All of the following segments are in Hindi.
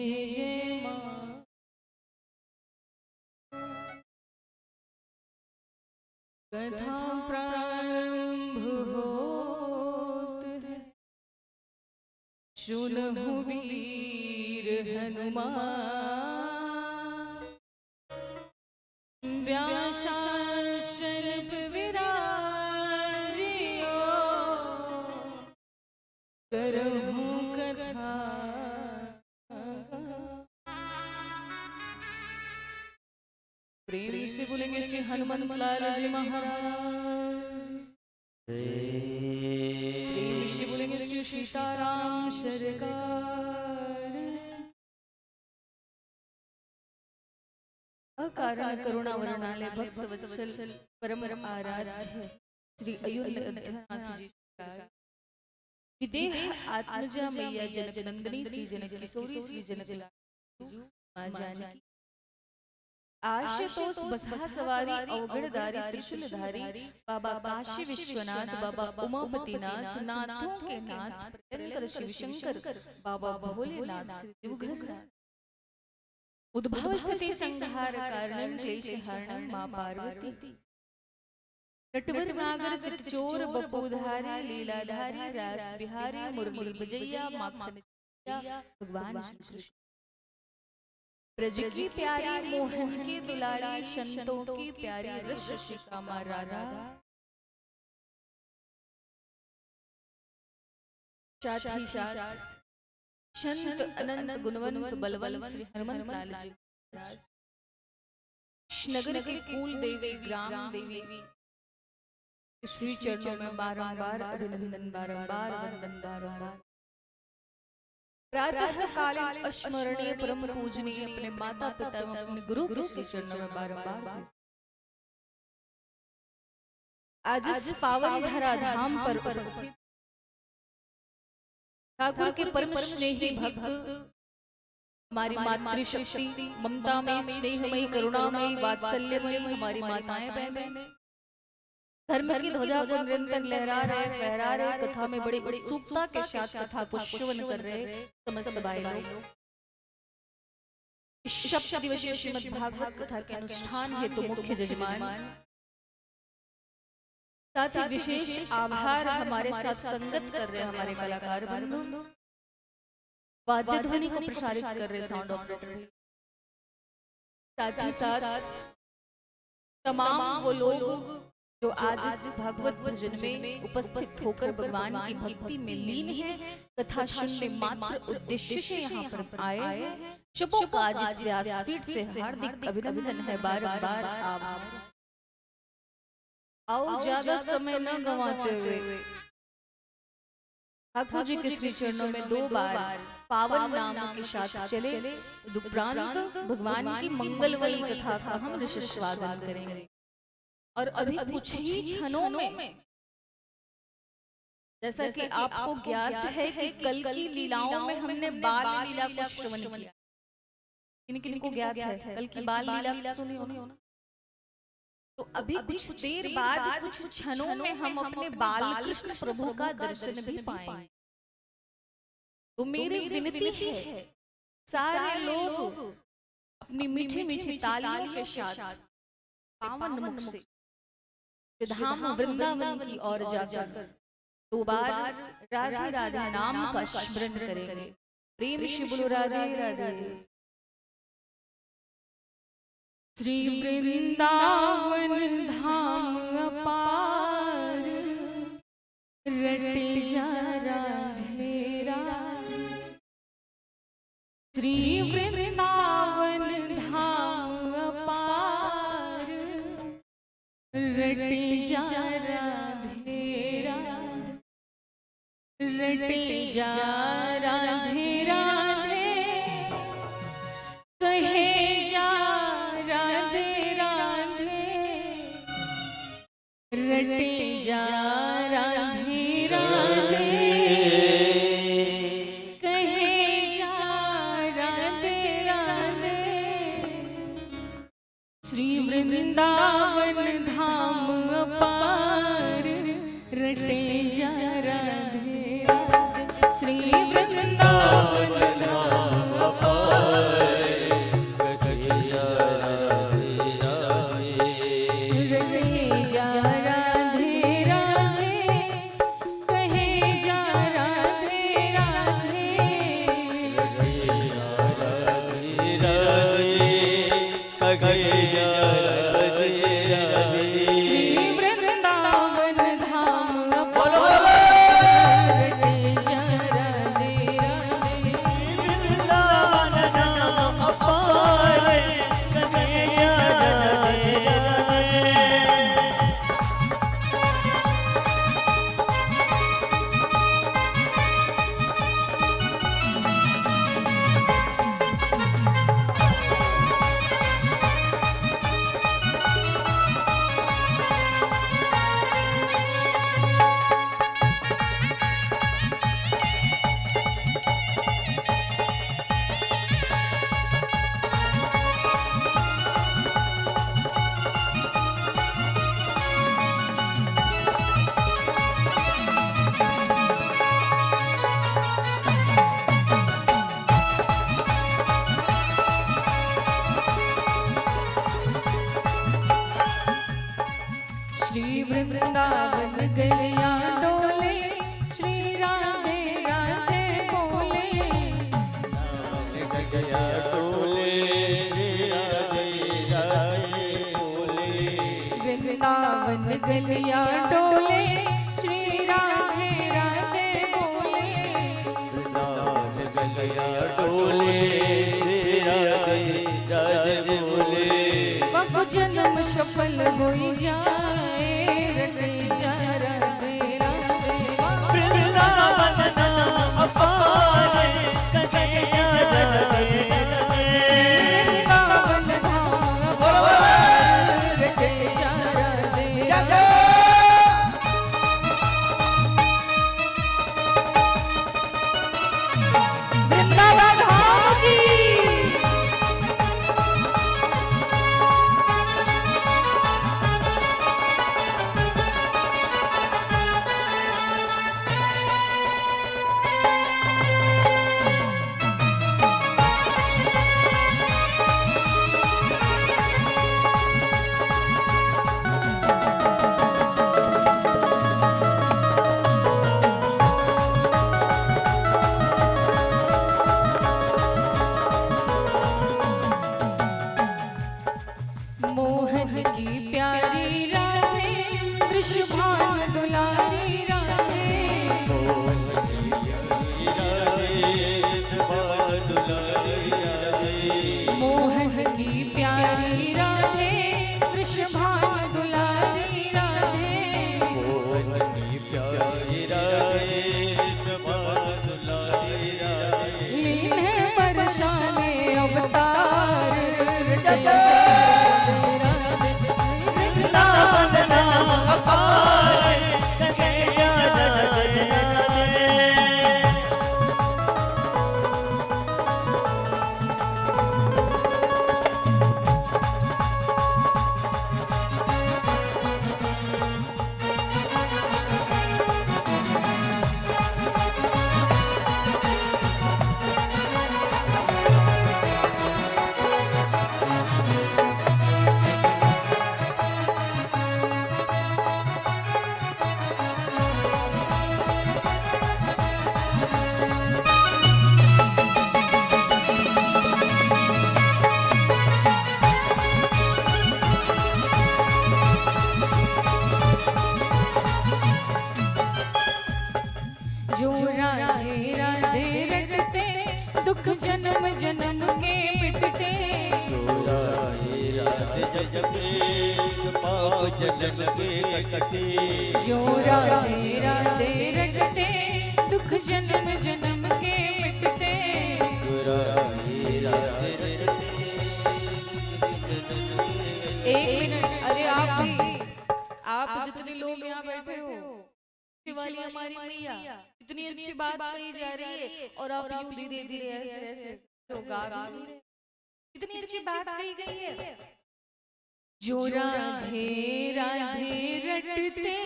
जय जय माँ। कथा प्रारंभ होत है, सुनहु वीर हनुमान, व्यासासन पे विराजियो, करहु कथा। प्रेम से बोलेंगे श्री हनुमंत लाल जी महाराज। प्रेम से बोलेंगे श्री सीताराम सरकार। अकारण करुणा वरणालय भक्त वत्सल परम आराध्य श्री अयोध्यानाथ जी विदेह आत्मजा मैया जनक नंदिनी श्री जनक किशोरी श्री जनक लाडू मां जानकी, आशुतोष बसहा सवारी अवगढ़धारी त्रिशूलधारी बाबा काशी विश्वनाथ, बाबा उमापतिनाथ, नाथों के नाथ प्रियंकर शिवशंकर, बाबा भोलेनाथ श्री देवघरनाथ, उद्भव स्थिति संहार कारणं क्लेश हरणं मां पार्वती, नटवर नागर चितचोर बपुधारी लीलाधारी रास बिहारी मुरली बजैया माखन भगवान श्री कृष्ण, ब्रज की प्यारी मोहन की दुलारी, संतों की प्यारी रस शिखा मां राधा, साथ ही साथ संत अनंत गुणवंत बलवंत श्री हनुमंत लाल जी महाराज, नगर के कुल देवी ग्राम देवी श्री चरणों में बारंबार अभिनंदन, बारंबार वंदन, बारंबार प्रातः कालीन अस्मरणीय परम पूजनीय अपने माता पिता एवं अपने गुरु के श्री चरणों में बारंबार। आज इस पावन धरा धाम पर उपस्थित ठाकुर के परम स्नेही भक्त, हमारी मातृशक्ति, ममता में स्नेहमयी, करुणामयी, वात्सल्यमयी हमारी माताएं बहनें, धर्म की ध्वजा को निरंतर लहरा रहे, फहरा रहे, कथा में बड़ी उत्सुकता के साथ कथा को श्रवण कर रहे समस्त भाई लोग, इस सप्त दिवसीय श्रीमद् भागवत कथा के अनुष्ठान हेतु मुख्य जजमान, साथ ही विशेष आभार हमारे साथ संगत कर रहे हमारे कलाकार बंधु, वाद्य ध्वनि को प्रसारित कर रहे साउंड ऑपरेटर, साथ ही साथ तमाम वो लोग जो आज इस भागवत भजन में उपस्थित होकर भगवान की भक्ति में लीन है, कथा सुनने मात्र उद्देश्य से यहाँ पर आए हैं, सबों का आज इस व्यासपीठ से हार्दिक अभिनंदन है, बार-बार आभार। आओ ज्यादा समय न गंवाते हुए ठाकुर जी के श्री चरणों में 2 बार पावन नाम के साथ चले, उपरांत भगवान की मंगलमयी कथा का हम ऋषि स्वागत करेंगे। और अभी कुछ ही क्षणों में, जैसा कि आपको ज्ञात है कि कल की लीलाओं में हमने बाल लीला को श्रवण किया, किन-किन को ज्ञात है कल की बाल लीला सुनी हो ना? तो अभी कुछ देर बाद, कुछ क्षणों में हम अपने बाल कृष्ण प्रभु का दर्शन भी पाएंगे। तो मेरी विनती है सारे लोग अपनी मीठी मीठी तालियों के साथ पावन मुख से धाम वृंदावन की ओर जाकर 2 बार राधे राधे नाम का स्मरण करेंगे। प्रेम से बोलो राधे राधे। श्री वृंदावन धाम अपार, रटे जा राधे राधे। श्री वृंदावन धाम अपार, रटे जा राधे राधे, रटे जा राधे राधे, कहे जा राधे राधे, रटे जा राधे राधे, कहे जा राधे राधे। श्री वृंदावन धाम अपार, रटे जा राधे राधे। श्री वृंदावन धाम अपार, गलियां डोले श्री राधे राधे बोले। गलियां डोले श्री राधे राधे बोले। वृंदावन गलियां डोले श्री राधे राधे बोले। वृंदावन गलियां डोले श्री राधे राधे बोले। बहु जन्म सफल होई जाए रटे जा राधे राधे। वृंदावन नाम अपार गलियां राधे राधे। वृंदावन धाम अपार रटे जा राधे राधे। वृंदावन धाम की मोहन की प्यारी राधे वृषभान दुलारी राधे। मोहन की प्यारी राधे दुलारी राधे। मोहन की प्यारी राधे वृषभान दुलारी राधे। मोहन की प्यारी राधे दुलारी राधे। लीन है बरसाने अवतार रटे जा वृंदावन नाम अपार गलियां राधे राधे। जो राधे राधे रटते दुख जन्म जन्म के मिटते। राधे राधे जपते पाप जन्म के कटे। जो राधे राधे रटते दुख जन्म जन्म के मिटते। राधे राधे एक मिनट, अरे आप भी, आप जितने लोग यहाँ बैठे हो, वाली हमारी मैया इतनी अच्छी बात कही जा रही है और आप यूं धीरे धीरे ऐसे ऐसे तो गा भी नहीं रहे। इतनी अच्छी बात कही गई है। जो राधे राधे रटते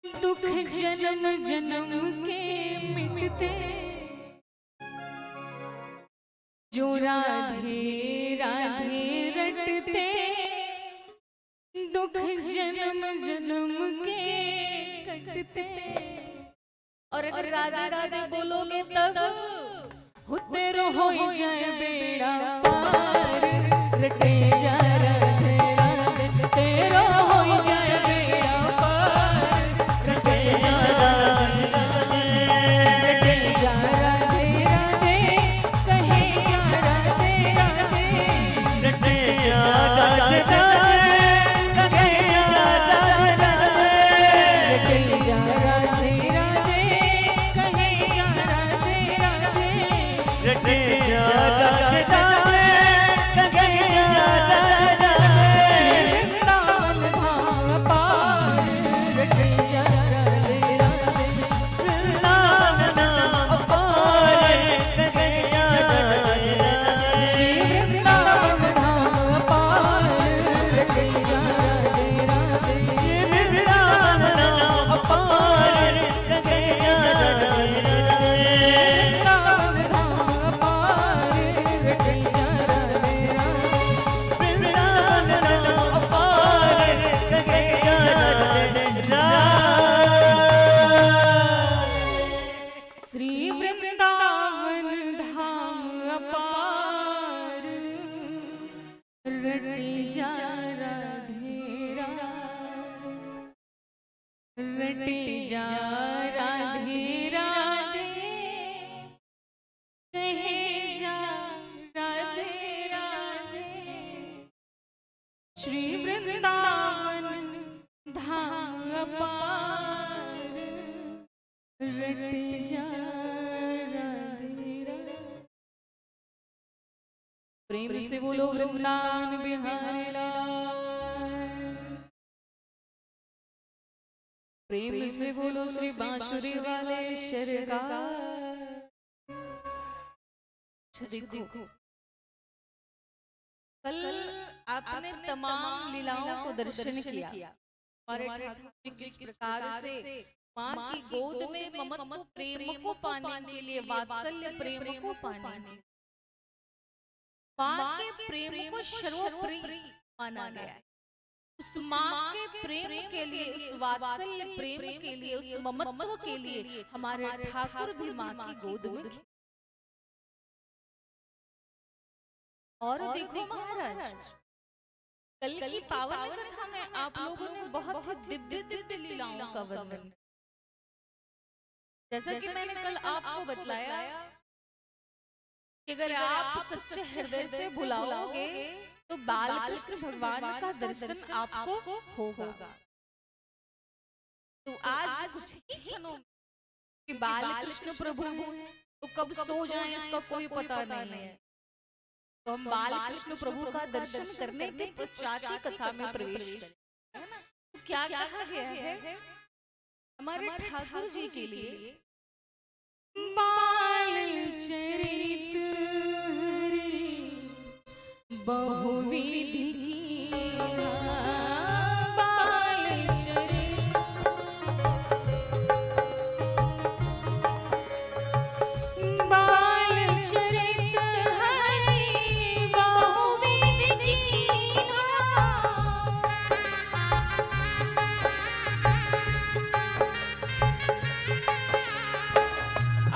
दुख जन्म जन्म के मिटते। जो राधे राधे रटते दुख जन्म जन्म के कटते। और अगर राधे राधे बोलोगे तब हो तेरो हो जाए बेड़ा पार रटे जा राधे राधे। तेरो हो जाए बेड़ा पार रटे जा राधे राधे। रटे जा राधे राधे कहे जा राधे राधे। रटे जा राधे राधे कहे जा राधे राधे। रटे जा राधे राधे कहे जा राधे राधे। रटे जा राधे राधे कहे जा राधे राधे। वृंदावन धाम पार रटे जा राधे राधे। वृंदावन नाम अपार गलियां राधे राधे। वृंदावन धाम पार रटे जा राधे राधे। वृंदावन नाम अपार गलियां राधे राधे। वृंदावन धाम पार जा राधे राधे, श्री वृंदावन धाम अपार, रट जा राधे राधे। प्रेम से बोलो वृंदावन बिहारी लाल, प्रेम से बोलो श्री बांसुरी वाले सरकार। देखो कल आपने तमाम लीलाओं को दर्शन किया, हमारे ठाकुर जी किस प्रकार से माँ की गोद में ममत्व प्रेम को पाने के लिए, वात्सल्य प्रेम को पाने के लिए माँ के प्रेम को सर्वोपरि माना गया है। उस माँ के प्रेम के लिए, उस वात्सल्य प्रेम के लिए, उस ममत्व के लिए हमारे ठाकुर भी माँ की गोद में। और देखो महाराज, कल की पावन कथा में आप लोगों ने बहुत ही दिव्य दिव्य लीलाओं का वर्णन, जैसा कि मैंने कल आपको बतलाया कि अगर आप सच्चे हृदय से बुलाओगे तो बालकृष्ण भगवान का दर्शन आपको होगा। तो आज कुछ ही क्षणों कि बालकृष्ण प्रभु तो कब सो जाएं इसका कोई पता नहीं है। तो हम बालकृष्ण प्रभु का दर्शन करने के पश्चात ही कथा में प्रवेश करें, है ना। तो क्या कहा गया है हमारे ठाकुर जी के लिए? बाल चरित हरि बहुविधि कीन्हा, बाल चरित हरि बहुविधि कीन्हा,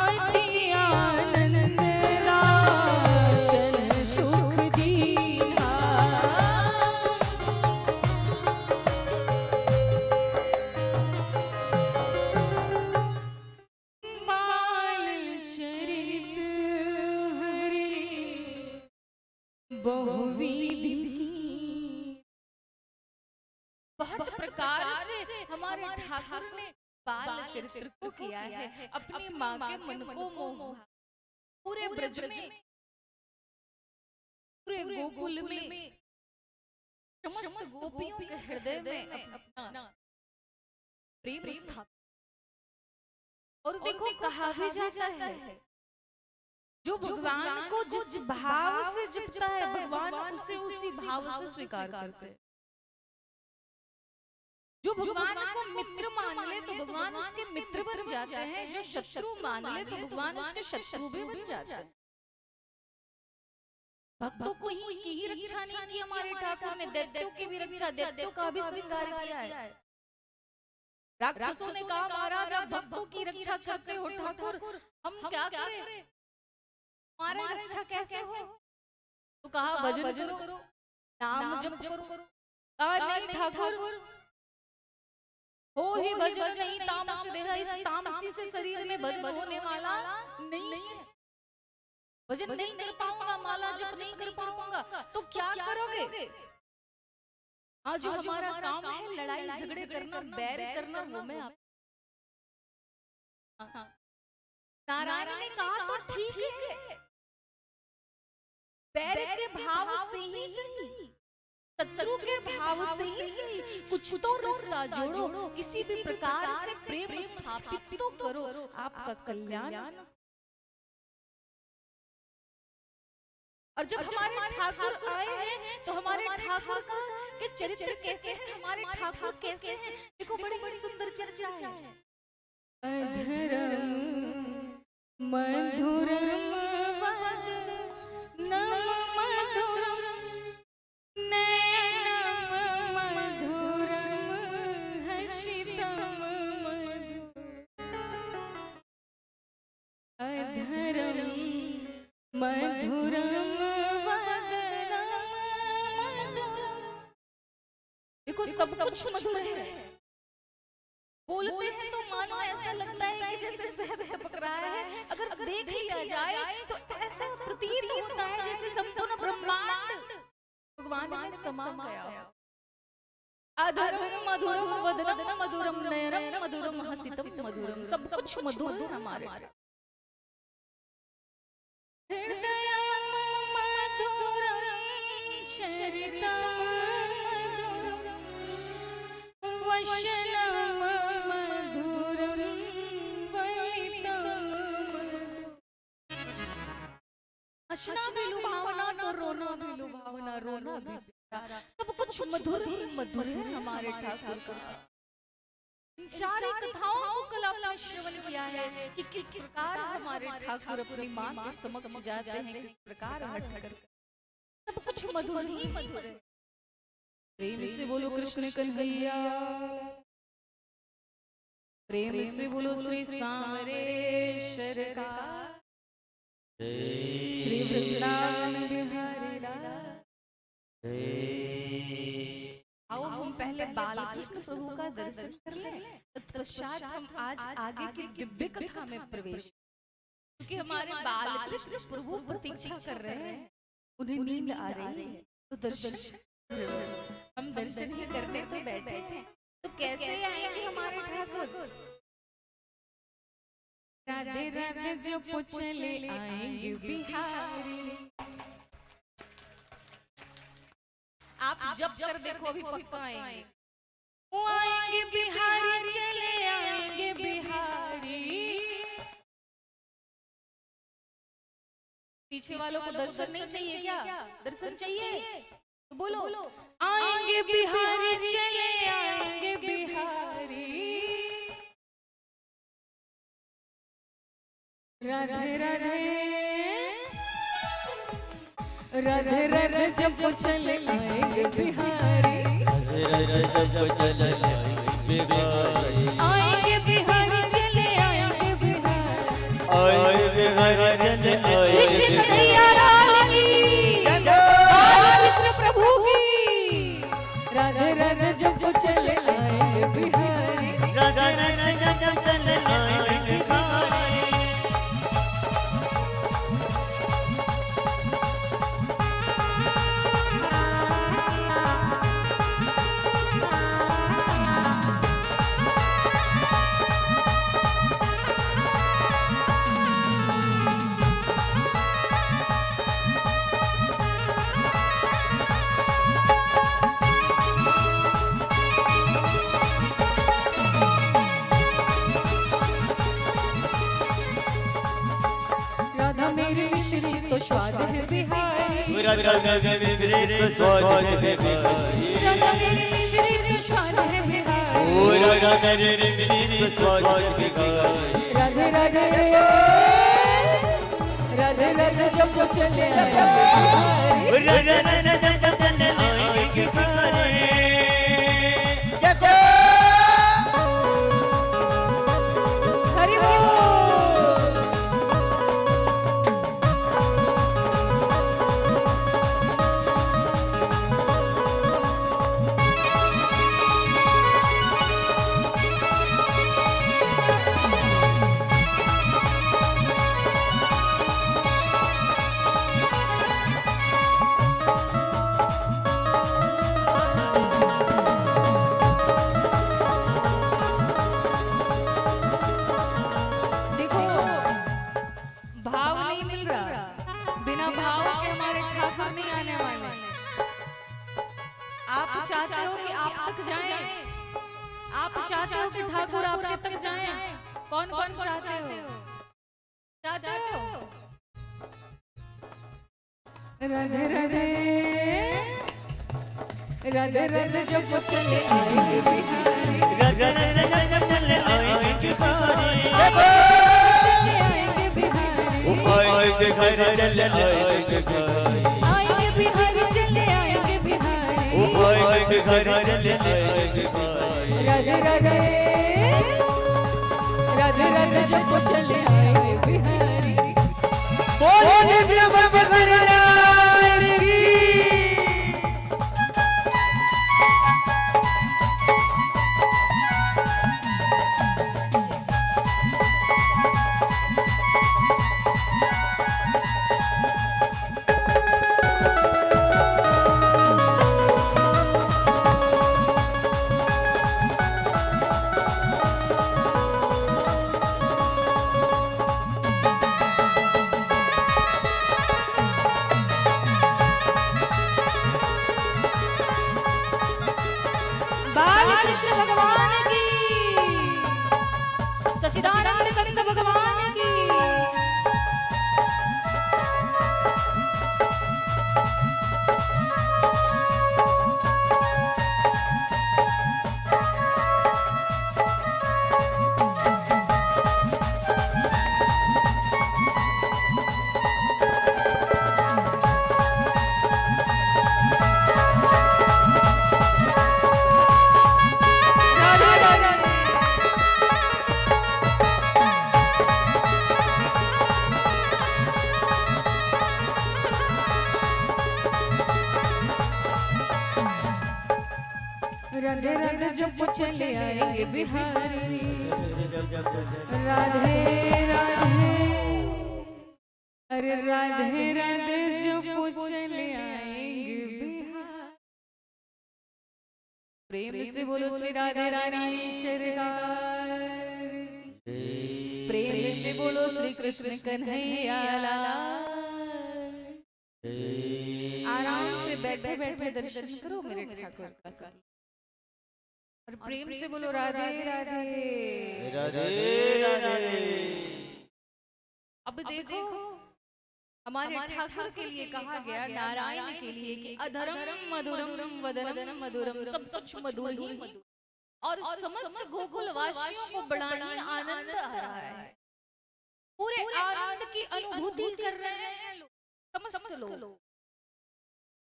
अति आनंद राशन सुख दीन्हा, बाल चरित हरि बहुविधि कीन्हा। बहुत प्रकार से हमारे ठाकुर ने बाल चरित्र को किया है, अपनी माँ के मन को मोहा। पूरे ब्रज में, पूरे गोकुल में, समस्त गोपियों के हृदय में अपना प्रेम स्थापित। और देखो कहा भी जाता है जो भगवान को जिस भाव से जपता है भगवान उसे उसी भाव से स्वीकार करते हैं। जो भगवान को मित्र मान ले तो भगवान उसके मित्र बन जाते हैं, जो शत्रु मान ले तो भगवान उसके शत्रु भी बन जाते हैं। भक्तों को ही रक्षा नहीं की हमारे ठाकुर ने, दैत्यों की भी रक्षा, दैत्यों का भी श्रृंगार किया है। राक्षसों ने कहा महाराज आप भक्तों की रक्षा करते हो ठाकुर, हम क्या करें, हमारी रक्षा कैसे हो? तो कहा भजन करो, नाम जप करो। कहा नहीं ठाकुर हो ही भजन नहीं तामस देहा, इस तामसी से शरीर में भजन होने वाला नहीं है। भजन नहीं कर पाऊंगा, माला जप नहीं कर पाऊंगा, तो क्या करोगे? आज जो हमारा काम है लड़ाई झगड़े करना, बैर करना, वो में आप नारायण ने कहा तो ठीक है, बैर के भाव से ही सही, शत्रु के भाव से ही सही, कुछ तो रिश्ता जोड़ो, किसी भी प्रकार से प्रेम स्थापित तो करो, आपका कल्याण। और जब हमारे ठाकुर आए हैं तो हमारे ठाकुर का के चरित्र कैसे है, हमारे ठाकुर कैसे हैं, देखो बड़ी सुंदर चर्चा है। अधरम मधुरम वदनम मधुरम नयनम मधुरम हसितम मधुरम, अधरम मधुरम वदनम मधुरम। देखो सब कुछ मधुर है, बोलते हैं तो मानो ऐसा लगता है कि जैसे शहद टपक रहा है, अगर देख लिया जाए तो ऐसा प्रतीत समा गया हो। अधरम मधुरम वदनम मधुरम नयनम मधुरम हसितम मधुरम, सब कुछ मधुर हमारे। हृदयम मधुरम चरितम मधुरम वचनम मधुरम वलितम। हंसना भी लुभावना तो रोना भी लुभावना, रोना भी प्यारा, सब कुछ मधुर ही मधुर है हमारे ठाकुर का। सारी कथाओं को कल आपने श्रवण किया है कि किस प्रकार हमारे ठाकुर अपनी मां के समक्ष जाते हैं, किस प्रकार हट कर, सब कुछ मधुर ही मधुर है। प्रेम से बोलो कृष्ण कन्हैया, प्रेम से बोलो श्री सामरेश्वर का, श्री वृंदावन बिहारी लाल। आओ हम पहले बाल कृष्ण प्रभु का दर्शन कर लें, तत्पश्चात हम आज आगे की दिव्य कथा में प्रवेश, क्योंकि हमारे बाल कृष्ण प्रभु प्रतीक्षा कर रहे हैं, उन्हें नींद आ रही है, तो दर्शन हम दर्शन ही करने को बैठे थे, तो कैसे आएंगे हमारे ठाकुर? राधे राधे जब चले आएंगे बिहारी। आप जब कर देखो अभी पक्का आएंगे। वो आएंगे बिहारी, चले आएंगे बिहारी। पीछे वालों को दर्शन नहीं चाहिए क्या? दर्शन चाहिए तो बोलो, आएंगे बिहारी, चले आएंगे बिहारी। राधे राधे राधे राधे जब चले आएंगे बिहारी, आएंगे बिहारी, चले आएंगे बिहारी। कृष्ण कन्हैया लाल की, कृष्ण प्रभु की। राधे राधे जब चले आएंगे बिहारी, राधे राधे जब चले आएंगे बिहारी। तो स्वाद है बिहारी, राधा मेरी मिश्री तो स्वाद है बिहारी। राधा मेरी मिश्री तो स्वाद है बिहारी। राधा मेरी मिश्री तो स्वाद है बिहारी। राधे राधे राधे राधे जब चले आएंगे बिहारी, राधे राधे जब चले आएंगे बिहारी। हरि बोल। आप चाहते हो कि आप तक जाएं, आप चाहते हो कि ठाकुर आपके तक जाएं। कौन कौन चाहते हो? चाहते हो? राधे राधे राधे राधे जब चले आएंगे बिहारी, राधे राधे जब चले आएंगे बिहारी। चले आएंगे बिहारी, आएंगे घर चले आएंगे बिहारी। आएंगे बिहारी, चले आएंगे बिहारी। आएंगे घर चले आएंगे बिहारी। राधे राधे राधे राधे जब चले आएंगे बिहारी। बोलिए बिहारी लाल की। भगवान की, सच्चिदानंद कंद भगवान की। राधे राधे जब चले आएंगे बिहारी, राधे राधे, अरे राधे राधे जब चले आएंगे बिहारी। प्रेम से बोलो श्री राधे रानी सरकार, प्रेम से बोलो श्री कृष्ण कन्हैया लाल। आराम से बैठे बैठे दर्शन करो मेरे ठाकुर का साथ, और प्रेम से बोलो राधे राधे राधे राधे। अब देखो हमारे ठाकुर के लिए कहा गया, नारायण के लिए कि अधरम मधुरम वदनम मधुरम, सब कुछ मधुर ही मधुर, और समस्त गोकुल वासियों को बड़ा ही आनंद आ रहा है। पूरे आनंद की अनुभूति कर रहे हैं लोग, समस्त लोग।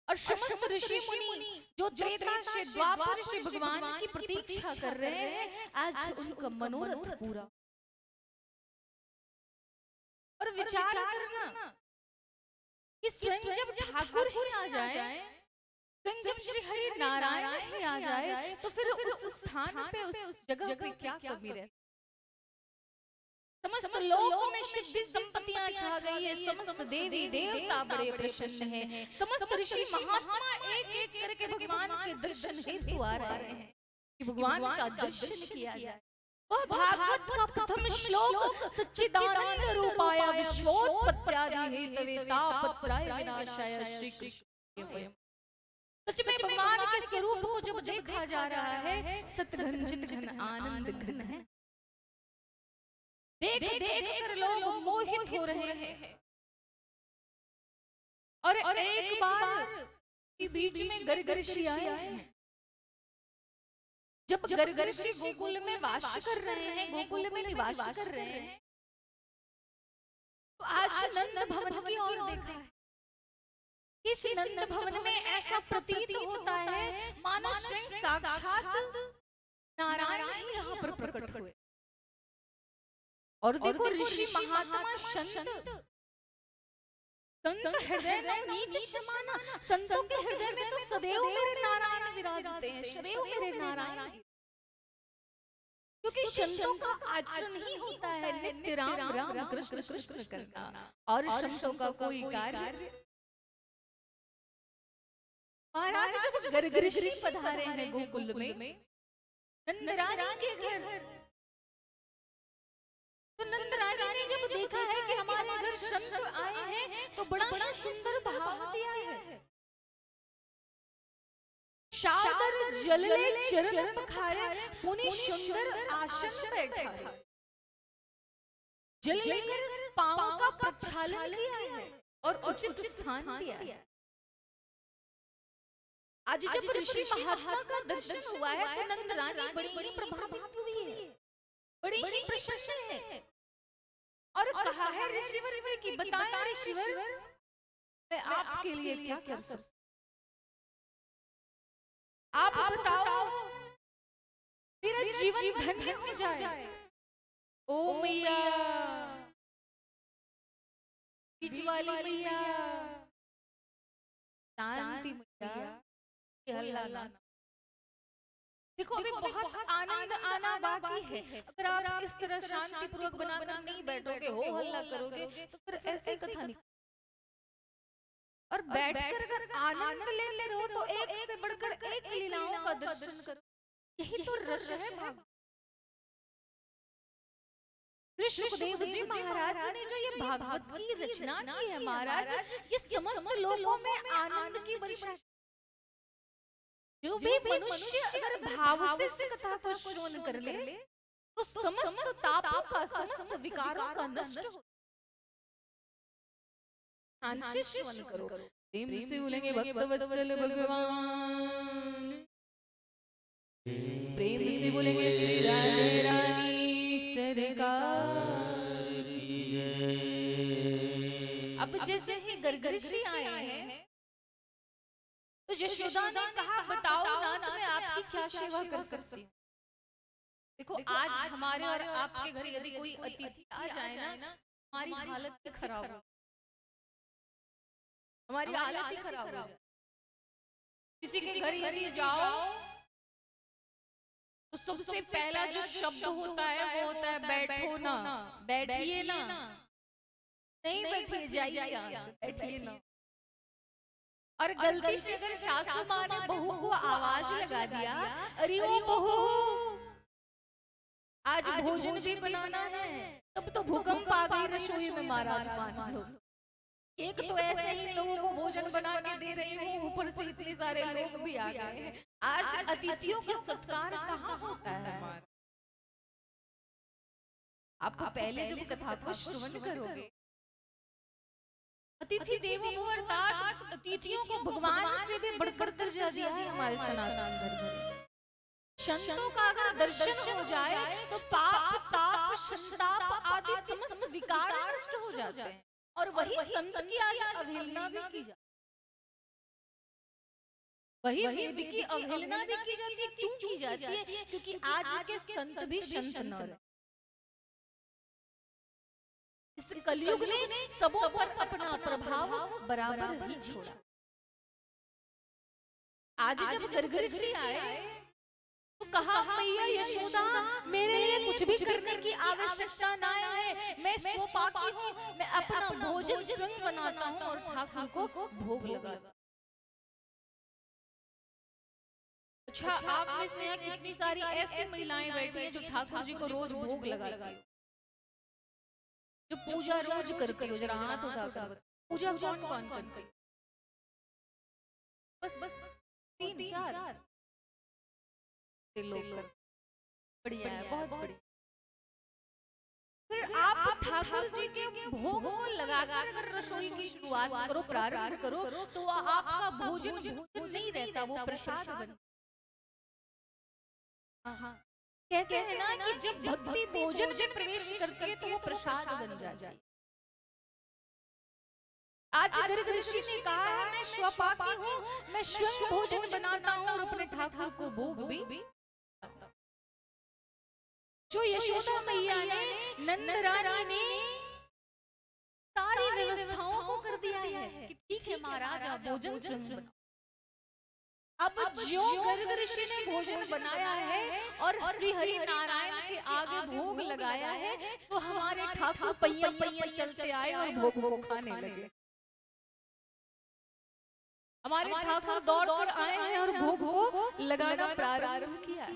और समस्त ऋषि मुनि जो त्रेता से द्वापर से भगवान की प्रतीक्षा कर रहे हैं, आज उनका मनोरथ पूरा। और विचार करना कि स्वयं जब ठाकुर ही आ जाए, स्वयं जब श्री हरि नारायण ही आ जाए, तो फिर उस स्थान पे, उस जगह पे क्या कमी रहे। समस्त लोक में सिद्धि संपत्तियां छा गई है, समस्त देवी देवता बड़े प्रसन्न हैं, समस्त ऋषि महात्मा एक एक करके भगवान के दर्शन हेतु आ रहे हैं कि भगवान का दर्शन किया जाए। वह भागवत का प्रथम श्लोक सच्चिदानंद रूपाय विश्वोत्पत्त्यादि हेतवे तापत्रय विनाशाय श्री कृष्ण। सच में भगवान के स्वरूप को जब देखा जा रहा है, सतघन चितघन आनंद घन है। देख देख कर लोग मोहित हो रहे हैं। और एक बार के बीच में गर्गर्षि आए हैं। जब गर्गर्षि गोकुल में वास कर रहे हैं, गोकुल में निवास कर रहे हैं, तो आज नंद भवन की ओर देखा है। इस नंद भवन में ऐसा प्रतीत होता है मानो स्वयं साक्षात नारायण ही यहाँ पर प्रकट हुए। और देखो ऋषि महात्मा संत हृदय नवनीत समाना, संतों के हृदय में तो सदैव मेरे नारायण विराजते हैं, सदैव मेरे नारायण। क्योंकि संतों का आचरण ही होता है नित्य राम राम कृष्ण कृष्ण करना, और संतों का कोई कार्य। महाराज जब गर्गर्षि पधारे हैं गोकुल में नंदरानी के घर, तो नंदरानी ने जब देखा है कि हमारे घर संत आए हैं, तो बड़ा ही सुंदर भाव दिया है। सादर जलले चरण पखारे, पुनि सुंदर आसन बैठा है। जल लेकर पांव का प्रक्षालन किया है और उचित स्थान दिया है। आज जब ऋषि महात्मा का दर्शन हुआ है, तो नंदरानी बड़ी ही प्रभावित हुई है, बड़ी ही प्रसन्न है। और कहा है ऋषिवर से कि बताएं ऋषिवर, मैं आपके लिए क्या कर सकता, आप बताओ, मेरा जीवन धन्य हो जाए। ओ मैया, बिजवाली मैया, शांति मैया, हल्ला ना। देखो अभी बहुत आनंद आना बाकी है। अगर आप इस तरह शांति पूर्वक बनाकर नहीं बैठोगे, हो हल्ला करोगे, तो फिर ऐसी कथा नहीं। और बैठकर अगर आनंद लेते रहो, तो एक से बढ़कर एक लीलाओं का दर्शन करो। यही तो रस है भागवत। श्री सुखदेव जी महाराज ने जो ये भागवत की रचना की है महाराज, ये समस्त लोगों में आनंद की वर्षा। जो भी मनुष्य अगर भाव से इस कथा को श्रवण कर ले तो समस्त तापों का, समस्त विकारों का नष्ट हो। ध्यान से श्रवण करो, प्रेम से बोलेंगे भक्तवत्सल भगवान, प्रेम से बोलेंगे श्री राधे रानी सरकार की जय। अब जैसे ही गर्ग ऋषि आए हैं तो यशोदा ने कहा बताओ नाथ मैं आपकी क्या सेवा कर सकती हूँ। देखो आज हमारे और आपके घर यदि कोई अतिथि आ जाए ना, हमारी हालत ही खराब हो, हमारी हालत ही खराब हो जाए। किसी के घर यदि जाओ तो सबसे पहला जो शब्द होता है वो होता है बैठो ना, बैठिए ना, नहीं बैठिए जाइए यहाँ से, बैठिए ना। और गलती से अगर सासू माँ ने बहू को आवाज लगा दिया, अरे ओ बहू आज भोजन भी बनाना है, तब तो भूकंप आ गई रसोई में महाराज मान लो। एक तो ऐसे ही लोगों को भोजन बना के दे रही हूँ, ऊपर से इतने सारे लोग भी आ गए हैं। आज अतिथियों का सत्कार कहाँ होता है हमारा? आपको पहले जब कथा को श्रवण करोगे, अतिथि देवो भव अर्थात अतिथियों को भगवान से भी बढ़कर दर्जा दिया है हमारे सनातन धर्म में। संतों का अगर दर्शन हो जाए तो पाप ताप संताप आदि समस्त विकार नष्ट हो जाते हैं। और वही संत की आज अवहेलना भी की जाती, वही वेद की अवहेलना भी की जाती है। क्यों की जाती है? क्योंकि आज के संत भी संत न रहे। इस कलयुग ने सबों पर अपना प्रभाव बराबर ही छोड़ा। आज जब गर्ग ऋषि आए तो कहा मैया यशोदा मेरे लिए कुछ भी करने की आवश्यकता ना है, मैं स्वपाकी हूँ, मैं अपना भोजन स्वयं बनाता हूँ और ठाकुर को भोग लगाता। अच्छा आप में से यहाँ कितनी सारी ऐसी महिलाएं बैठी हैं जो ठाकुर जी को रोज भोग लगाती हैं, जो पूजा रोज करती हो? जरा हाथ उठाकर पूजा कौन कौन करती है? बस 3-4 लोग कर, बढ़िया है, बहुत बढ़िया। फिर आप ठाकुर जी के भोग को लगाकर अगर रसोई की शुरुआत करो, प्रारंभ करो, तो आपका भोजन भोजन नहीं रहता, वो प्रसाद बन। कहते हैं ना कि जब भक्ति भोजन में प्रवेश करती है तो वो प्रसाद बन जाता है। आज गर्ग ऋषि ने कहा है मैं स्वपाकी हूँ, मैं स्वयं भोजन बनाता हूँ और अपने ठाकुर को भोग भी। जो यशोदा मैया ने, नंद रानी ने सारी व्यवस्थाओं को कर दिया है कि ठीक है महाराज आप भोजन स्वयं बनाओ। अब जो गर्ग ऋषि ने भोजन बनाया है और श्री हरि नारायण के आगे भोग लगाया है, तो हमारे ठाकुर पहिया पहिया चलते आए और भोग को खाने लगे। हमारे ठाकुर दौड़ कर आए हैं और भोग को लगाना प्रारंभ किया।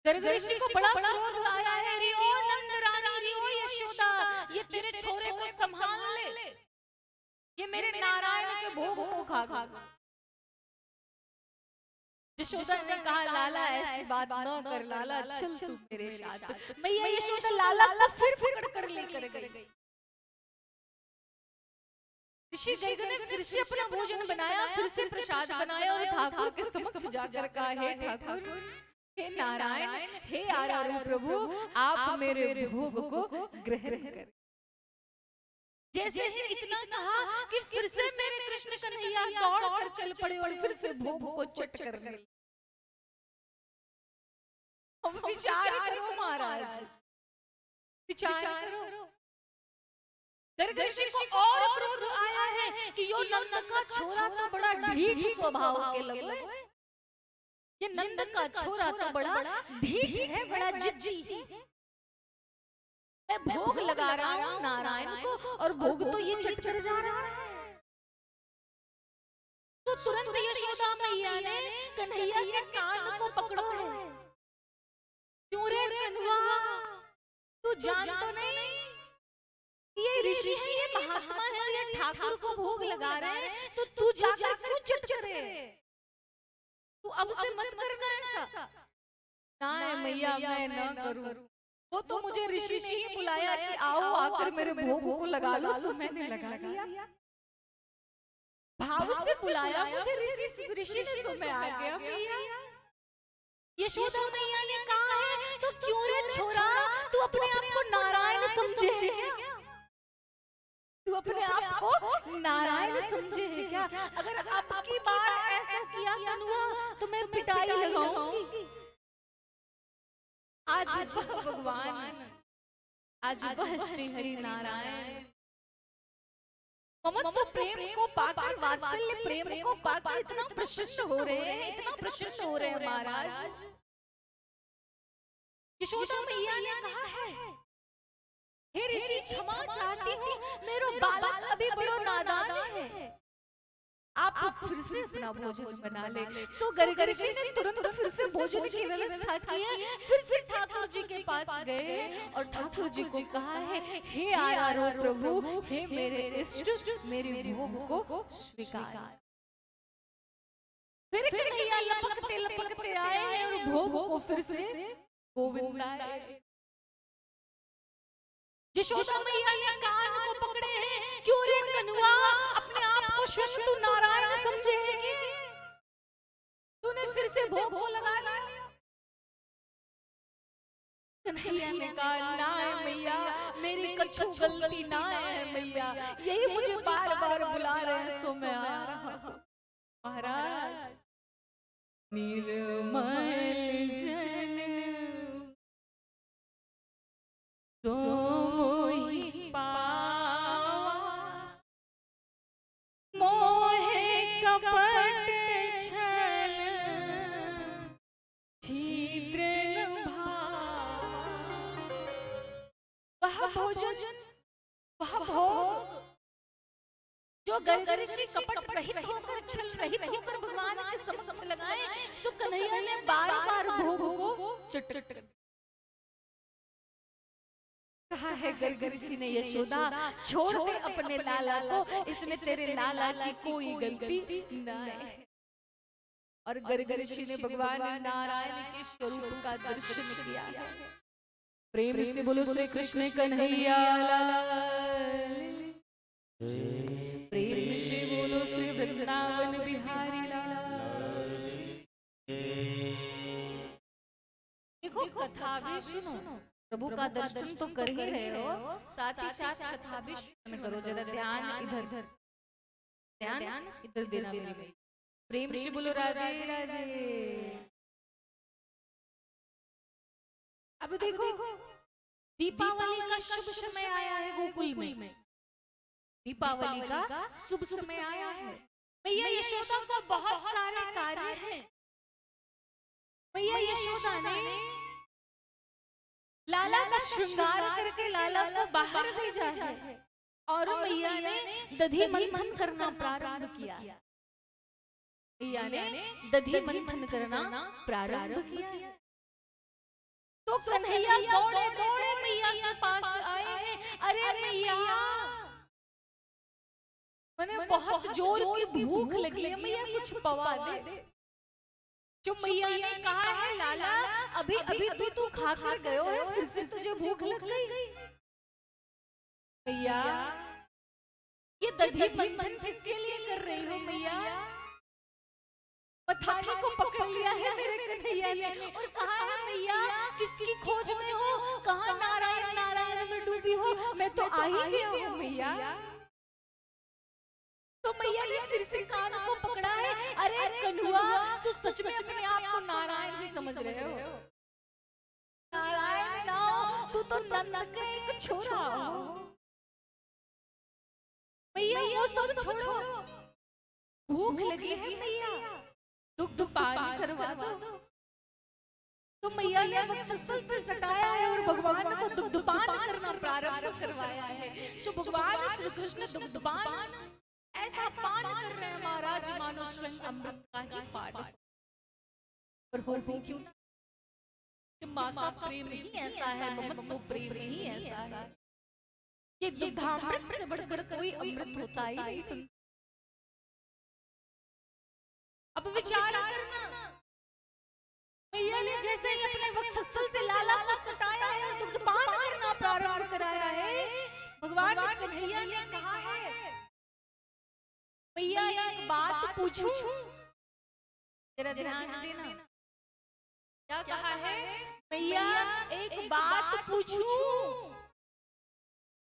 गर्ग ऋषि को बड़ा क्रोध आया है, रे ओ नंद रानी, रे ओ यशोदा, ये तेरे छोरे को संभाल ले, ये मेरे नारायण के भोग को खा खा। यशोदा ने कहा लाला ऐसी बात न कर, लाला चल तू मेरे साथ। मैया यशोदा लाला को फिर पकड़ कर लेकर गई। ऋषि गर्ग ने फिर से अपना भोजन बनाया, फिर से प्रसाद बनाया और ठाकुर के समक्ष जाकर कहा हे ठाकुर, हे नारायण, हे आरारू प्रभु, आप मेरे भोग को ग्रहण करें। जैसे ही इतना कहा कि फिर से मेरे कृष्ण कन्हैया दौड़ कर चल पड़े और फिर से भोग को चट कर गए। हम विचार करो महाराज, विचार करो। गर्ग ऋषि को और क्रोध आया है कि यो नंद का छोरा तो बड़ा ढीठ स्वभाव के लगे, ये नंद का छोरा तो बड़ा ढीठ है, बड़ा जिद्दी है। मैं भोग लगा रहा हूँ नारायण को और भोग तो ये चट कर जा रहा है। तो तुरंत यशोदा मैया ने कन्हैया के कान को पकड़ो है, क्यों रे कन्हैया, तू जान तो नहीं ये ऋषि है, ये महात्मा है, ये ठाकुर को भोग लगा रहे हैं, तो तू जाकर क्यों चट करे? तू अब से मत करना ऐसा। ना मैया मैं न करूं। वो तो मुझे ऋषि ने ही बुलाया कि आओ आकर मेरे भोग को लगा लो, सो मैंने लगा लिया। भाव से बुलाया मुझे ऋषि ने, सो मैं आ गया मैया। यशोदा मैया ने कहा है तो क्यों रे छोरा तू अपने आप को नारायण समझे है क्या? तू अपने आप को नारायण समझे है क्या? अगर अब की बार ऐसा किया कन्हुआ तो मैं पिटाई लगाऊंगी। आज वह भगवान, आज वह श्री हरि नारायण ममत्व प्रेम को पाकर, वात्सल्य प्रेम को पाकर इतना प्रसन्न हो रहे हैं, इतना प्रसन्न हो रहे हैं महाराज। यशोदा मैया ने कहा है हे ऋषि क्षमा चाहती हूँ, मेरा बालक अभी बड़ा नादान है, आप फिर से अपना भोजन बना ले। सो ऋषि ने तुरंत फिर से भोजन की व्यवस्था की है। फिर ठाकुर जी के पास गए और ठाकुर जी को कहा है हे आरारो प्रभु, हे मेरे इष्ट, मेरे भोग को स्वीकार। फिर कन्हैया लपकते लपकते आए और भोग को फिर से गोविंद आए। यशोदा मैया ने कान को पकड़े हैं, क्यों रे कन्हुआ अपने आप को स्वयं तू नारायण समझेगी? तूने फिर से भोग को लगा लिया। कन्हैया ने कहा ना मैया, मेरी कछु गलती ना है मैया, यही मुझे बार बार बुला रहे हैं, सो मैं आ रहा हूँ। महाराज निर्मल जन तो मोहि पावा, मोहे कपट छल छिद्र न भाव। वह भोजन, वह भोग जो ऋषि कपट रहित होकर, छल रहित होकर भगवान के समक्ष लगाए, सो कन्हैया ने बार बार भोग को चट कहा है। ऋषि ने यशोदा छोड़ दे अपने लाला को, इसमें तेरे लाला की कोई गलती न है। और ऋषि ने भगवान नारायण के स्वरूप का दर्शन किया है। प्रेम से बोलो श्री कृष्ण कन्हैया लाल, प्रेम से बोलो श्री वृंदावन बिहारी लाल। देखो कथा भी सुनो, प्रभु का दर्शन तो कर ही रहे हो, साथ ही साथ कथा भी सुन करो। जरा ध्यान इधर ध्यान इधर देना मेरी भाई। प्रेम से बोलो राधे राधे। अब देखो दीपावली का शुभ समय आया है गोकुल में। दीपावली का शुभ समय आया है। मैया यशोदा को बहुत सारे कार्य हैं। मैया यशोदा ने लाला का श्रृंगार करके लाला को बाहर भेजा है और मैया ने दधी मंथन करना प्रारंभ किया। मैया ने दधी मंथन करना प्रारंभ किया। तो कन्हैया दौड़े दौड़े मैया के पास आए हैं। अरे मैया, मैंने बहुत जोर की भूख लगी है, मैया कुछ पवा दे। जो मैया ने कहा है लाला अभी अभी तू खा कर गए हो, फिर से तुझे भूख लग गई। मैया ये दधी मंथन किसके लिए कर रही हो मैया? पथाने को पकड़ लिया है मेरे कन्हैया ने और कहा है मैया किसकी खोज में हो, कहाँ नारायण नारायण में डूबी हो, मैं तो आ ही गया हूँ मैया। तो मैया ने फिर से कान को पकड़ा है। अरे कन्हुआ, तू सच में अपने आप को नारायण ही समझ रहे हो? नारायण ना हो, तू तो नंद का एक छोरा हो। मैया वो सब छोड़ो, भूख लगी है मैया, दुग्ध पान करवा दो। तो मैया ने वक्षस्थल से सटाया है और भगवान को दुग्धपान करना प्रारंभ करवाया है। सो भगवान श्री कृष्ण दुग्धपान ऐसा पान कर रहे हैं महाराज, मानो स्वयं अमृत का ही पान। पर हो क्यों ना, माँ का प्रेम ही ऐसा है, ममत्व प्रेम ही ऐसा है। ये दुग्धामृत से बढ़कर कोई अमृत होता ही नहीं। अब विचार करना, मैया ने जैसे ही अपने वक्षस्थल से लाला को सटाया है, दुग्धपान करना प्रारंभ कराया है, भगवान कन्हैया ने कहा है, मैया एक बात पूछूं, तेरा ध्यान देना। क्या कहा है? मैया एक बात पूछूं।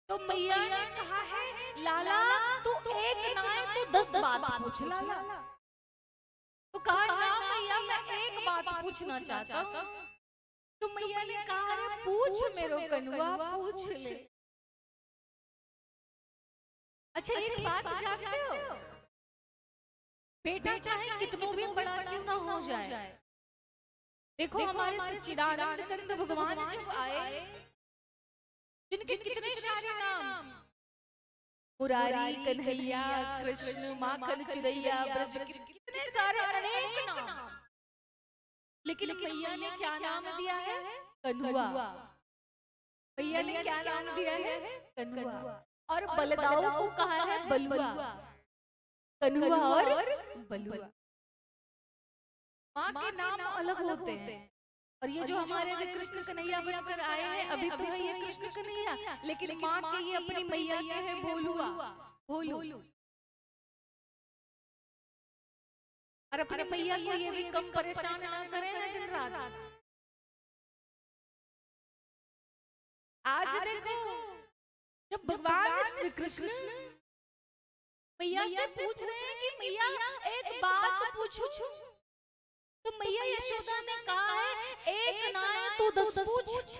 तो मैया ने कहा है, लाला तू एक ना तो 10 बात पूछ लाला। तो कहा ना मैया मैं एक बात पूछना चाहता हूँ। तो मैया ने कहा पूछ मेरो कनुआ पूछ ले। अच्छा एक बात जानते हो, बेटा चाहे कितना भी बड़ा क्यों ना हो जाए, देखो हमारे सच्चिदानंद कंद भगवान जब आए, जिनके कितने सारे नाम, मुरारी, कन्हैया, कृष्ण, माखन चुरैया, ब्रज के कितने सारे अनेक नाम, लेकिन मैया ने क्या नाम दिया है? कन्हुआ। मैया ने क्या नाम दिया है? कन्हुआ। और बलदाऊ को कहा है बलुआ। कन्हुआ और बलुआ, माँ के नाम अलग होते हैं। और ये जो हमारे कृष्ण कन्हैया बनकर आए हैं, अभी तो है ये कृष्ण कन्हैया, लेकिन माँ के ये अपनी मैया के है भोलुआ, भोलू। और अपने मैया को ये भी कम परेशान ना करें हैं दिन रात। आज देखो जब भगवान श्री कृष्ण मैया से पूछ रहे हैं कि मैया एक बात पूछूं, तो मैया यशोदा ने कहा है एक ना तू 10 पूछ।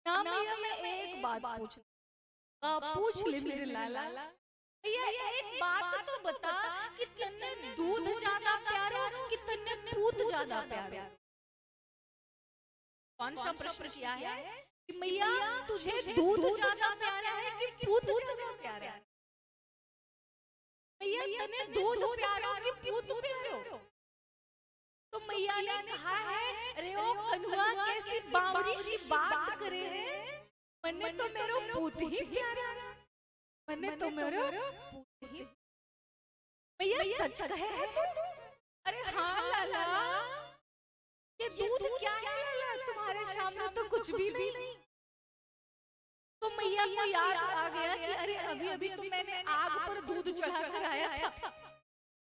ना मैया मैं एक बात पूछ ले मेरे लाला। मैया एक बात तो बता कि तन्ने दूध ज्यादा प्यारो कि तन्ने पूत ज्यादा प्यारो। कौन सा प्रश्न किया है कि मैया तुझे दूध ज्यादा प्यारा है कि पूत ज्यादा प्यारा है? मैया तन्ने दूध प्यारो कि पूत प्यारो? तो मैया ने कहा है, अरे ओ कन्हुआ कैसी बावरी सी बात करे है, मन्ने तो मेरो पूत ही प्यारा, मन्ने तो मेरो पूत ही। मैया सच कहे है तू? अरे हाँ लाला, ये दूध क्या है लाला, तुम्हारे सामने तो कुछ भी नहीं। तो मैया को याद आ गया कि अरे अभी अभी तो मैंने आग पर दूध चढ़ा कर आया था,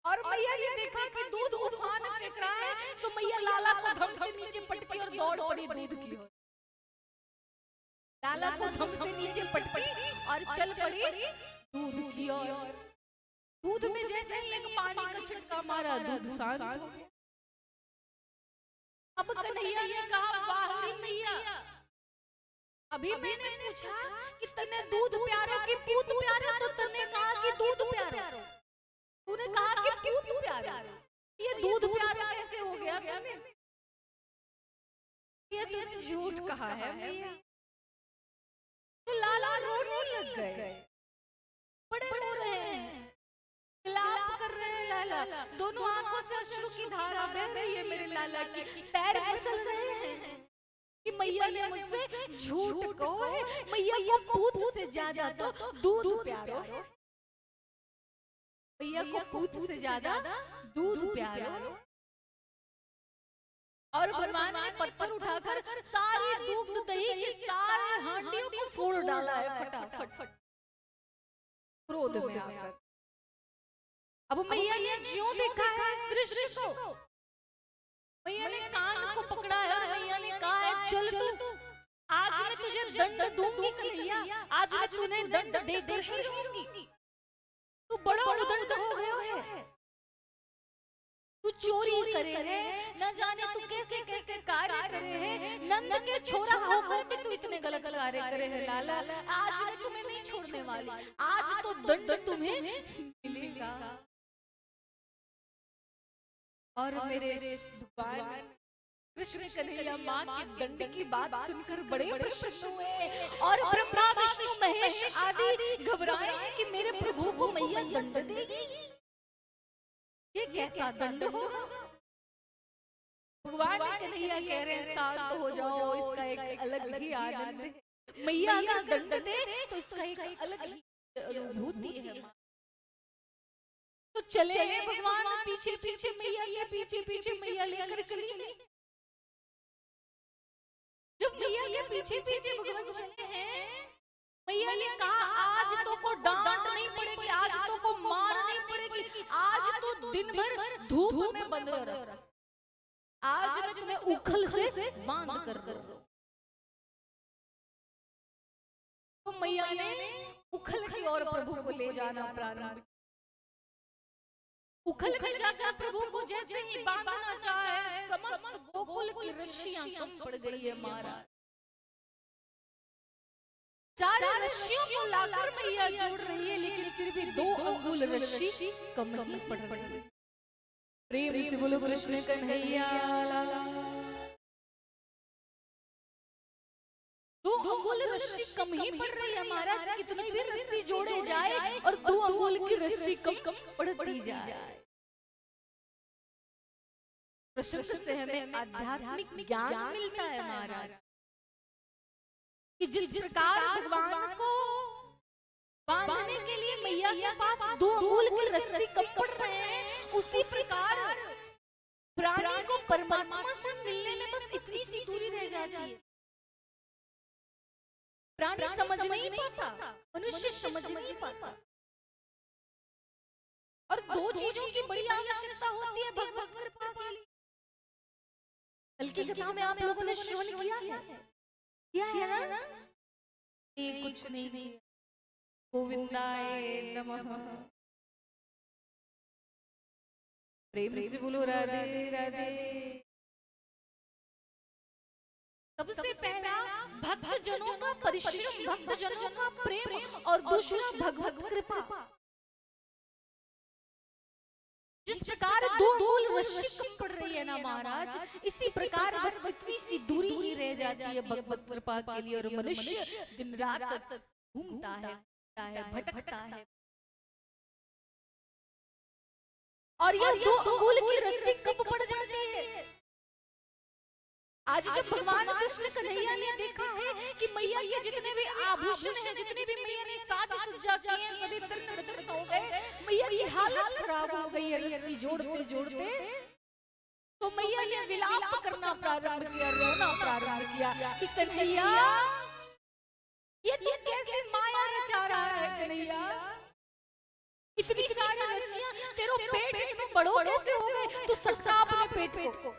और मैया ने देखा कि दूध उफान फेंक रहा है, तो मैया लाला को धम से नीचे पटकी और दौड़ पड़ी दूध की ओर। लाला को धम से नीचे पटकी और चल पड़ी दूध की ओर। दूध में जैसे ही एक पानी का छिटका मारा, दूध शांत हो गया। अब कन्हैया ने कहा, वाह रे मैया, अभी मैंने पूछा कि तन्ने दूध प्यारो कि पूत प्यारो, तो तन्ने कहा कि दूध प्यारो। तूने कहा कि पूत प्यारा, ये दूध प्यारा कैसे हो गया तूने? ये तूने झूठ कहा है मैया। तो लाला रोने लग गए, बड़े रो रहे हैं, विलाप कर रहे हैं लाला, दोनों आंखों से अश्रु की धारा बह रही है मेरे लाला की, पैर फिसल रहे हैं कि मैया ने मुझसे झूठ कहा है, मैया को पूत से ज्यादा तो दूध प्यारो है, मैया को पूत से ज्यादा दूध प्यारा है। और भगवान ने पत्थर उठाकर सारी दूध दही की सारे हांडियों को फोड़ डाला है फटाफट, क्रोध में आकर। अब मैया ने ज्यों देखा है इस दृश्य को, मैया ने कान को पकड़ा है और मैया ने कहा है, चल तू, आज मैं तुझे दंड दूंगी कन्हैया, आज मैं तुम्हें दंड देकर ही रहूंगी। तू बड़ा उदंड हो गया है, तू चोरी करे है, न जाने तू कैसे कैसे कार्य करे है, नंद के छोरा होकर भी तू इतने गलत कार्य करे है लाला। आज मैं तुम्हें नहीं छोड़ने वाली, आज तो दंड तुम्हें मिलेगा। और मेरे भगवान कृष्ण कन्हैया माँ के दंड की बात सुनकर बड़े प्रसन्न हुए, और ब्रह्मा विष्णु महेश आदि घबराए हैं कि मेरे प्रभु को मैया दंड देगी, ये कैसा दंड होगा? भगवान कन्हैया कह रहे हैं, शांत हो जाओ, इसका एक अलग ही आनंद है। मैया अगर दंड दे तो इसका एक अलग ही अनुभूति है। तो चले भगवान पीछे पीछे मैया के पीछे पीछे मैया लेकर चली। जब मैया के पीछे पीछे भगवान चले हैं, मैया ने कहा आज तो को डांट नहीं पड़ेगी, आज तो को मार नहीं पड़ेगी, आज तो दिन भर धूप में बंद रहो, आज मैं तुम्हें उखल से बांध कर रहा हूं। तो मैया ने उखल की ओर प्रभु को ले जाना प्रारंभ। उखल में जाकर प्रभु को जैसे ही बांधना चाहे, समस्त गोकुल की रस्सियां कम पड़ गई है महाराज। चार रस्सियों को लाकर मैया जोड़ रही है, लेकिन फिर भी 2 अंगुल रस्सी कम नहीं पड़ रही। प्रेम से बोलो कृष्ण कन्हैया लाला। 2 अंगुल रस्सी कम ही पड़ रही है महाराज, कितनी भी रस्सी जोड़े जाए और 2 अंगुल की रस्सी कम पड़ती जाए। प्रसंग से हमें आध्यात्मिक ज्ञान मिलता है महाराज, कि जिस प्रकार भगवान को बांधने के लिए मैया के पास 2 अंगुल की रस्सी कम पड़ रहे हैं, उसी प्रकार प्राणी को परमात्मा से मिलने में बस इतनी सी दूरी रह जाती है। प्राणी समझ नहीं पाता, मनुष्य समझ नहीं पाता, और 2 चीजों की बड़ी आवश्यकता होती है भगवत कृपा के लिए। कल की कथा में आप लोगों ने श्रवण किया है ना? ये कुछ नहीं, गोविंदाय नमः। प्रेम से बोलो राधे राधे। सबसे पहला भक्त जनों का परिश्रम, भक्त जनों का प्रेम, और दूसरा भगवत कृपा। जिस प्रकार 2 अंगुल रस्सी कम पड़ रही है ना महाराज, इसी प्रकार बस इतनी सी दूरी ही रह जाती है भगवत कृपा के लिए, और मनुष्य दिन रात घूमता है, भटकता है, और ये 2 अंगुल की रस्सी कब पड़ जाती है। आज जब भगवान कृष्ण कन्हैया ने देखा है कि मैया के जितने भी आभूषण हैं, जितने भी मैया ने साज सज्जा किए हैं, सभी तर्क हो गए, मैया की हालत खराब हो गई है रस्सी जोड़ते जोड़ते। तो मैया ने विलाप करना प्रारंभ किया, रोना प्रारंभ किया कि कन्हैया ये तू कैसे माया रचा रहा है कन्हैया, इतनी सारी रस्सियां, तेरा पेट इतना बड़ो कैसे हो गए, तू सटका अपने पेट को।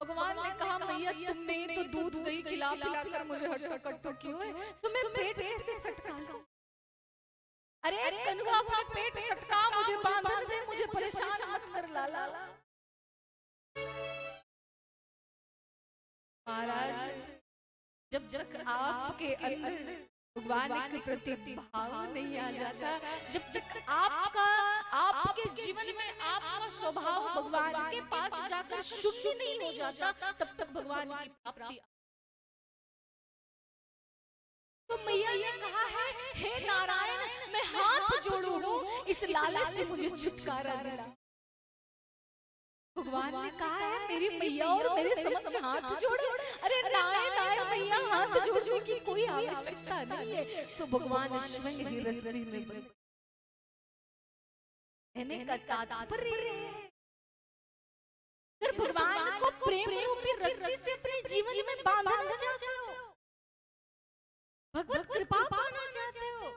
भगवान ने कहा मैया तुमने तो दूध दही खिला पिला कर मुझे हट्टा क्यों है, तो मैं पेट कैसे सटका लूं? अरे कन्हैया अपना पेट सटका, मुझे बांधन दे, मुझे परेशान मत कर लाला। महाराज जब तक आपके अंदर भगवान के प्रति भाव नहीं आ जाता, जब तक आपके जीवन में आपका स्वभाव भगवान के पास जाकर शुद्ध नहीं हो जाता, तब तक भगवान की प्राप्ति। तो मैया ने कहा है, हे नारायण मैं हाथ जोड़ू, इस लालच से मुझे छुटकारा दिला। भगवान ने कहा है मेरी मैया और मेरे समक्ष हाथ जोड़ो। अरे नाय मैया हाथ जोड़ने की कोई आवश्यकता नहीं है। सो भगवान स्वयं ही रस्सी में बंद। कहने का तात्पर्य अगर भगवान को प्रेम रूपी रस्सी से अपने जीवन में बांधना चाहते हो, भगवत कृपा पाना चाहते हो,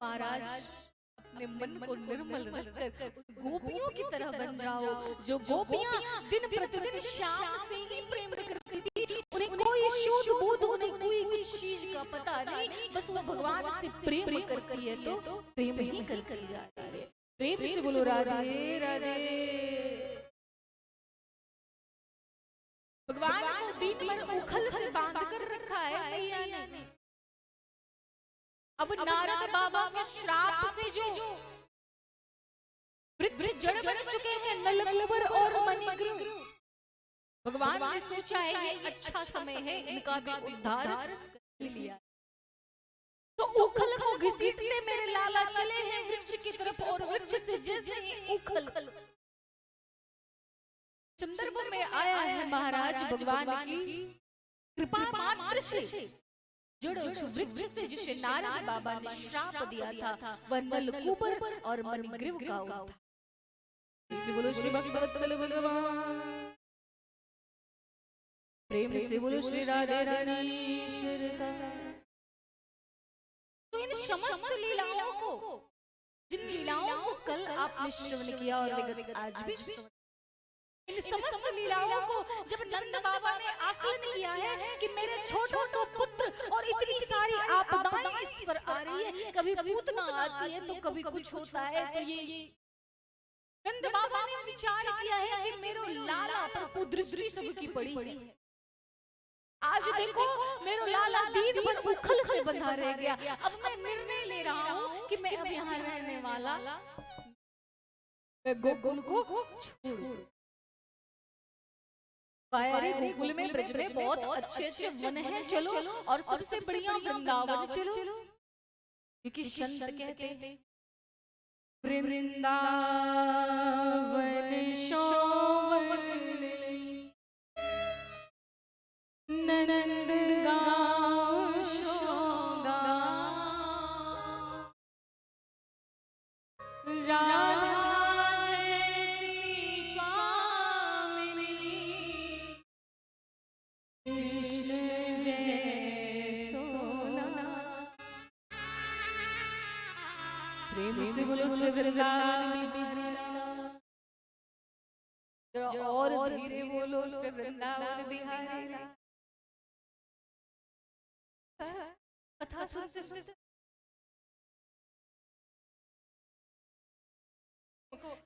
महाराज अपने मन को निर्मल रखकर गोपियों की तरह बन जाओ। जो गोपियां दिन प्रतिदिन श्याम से ही प्रेम करती थी, उन्हें कोई शुद्ध बोध, उन्हें कोई कुछ चीज का पता नहीं, बस वो भगवान से प्रेम करती है तो प्रेम ही करती जाती है। प्रेम से बोलो राधे राधे। भगवान को दिन भर उखल से बांध कर रखा है मैया ने। अब नारद बाबा के श्राप से जो वृक्ष जड़ बन चुके हैं, नलकूबर और मणिग्रीव, भगवान ने सोचा है ये अच्छा समय है, इनका भी उद्धार कर लिया। तो उखल को घसीटते मेरे लाला चले हैं वृक्ष की तरफ, और वृक्ष से जैसे ही उखल संदर्भ में आया है महाराज भगवान की कृपा मात्र से जड़ वृक्ष से जिसे नारद बाबा ने श्राप दिया था, वह नलकूबर और मणिग्रीव का उद्धार। बोलो श्री भक्तवत्सल भगवान। प्रेम से बोलो श्री राधे रानीश्वर का। तो इन समस्त लीलाओं को, जिन लीलाओं को कल आपने श्रवण किया और विगत आज भी श्रवण, इन समस्त लीलाओं को जब नंद बाबा ने आकलन किया है कि मेरे छोटा सा पुत्र और इतनी सारी आपदाएं इस पर आ रही है, कभी पूतना आती है तो कभी कुछ होता है, तो ये नंद बाबा ने विचार किया है कि मेरे लाला पर कुदृष्टि सबकी पड़ी है। आज देखो मेरा लाला दीन पर उखल से बंधा रह गया। अब मैं निर्णय ले रहा हूँ कि मैं अब यहाँ रहने वाला मैं गोकुल को छोड़ दूं। अरे गोकुल में ब्रज में बहुत अच्छे अच्छे वन हैं, चलो, और सबसे बढ़िया वृंदावन चलो, क्योंकि संत कहते हैं वृंदावन शोवन नंद गाँव शोगा राधा जैसी स्वामिनी कृष्ण जय सोना। प्रेम से बोलो श्री वृंदावन बिहारी लाल, और धीरे बोलो श्री वृंदावन बिहारी लाल। कथा सुनते सुनते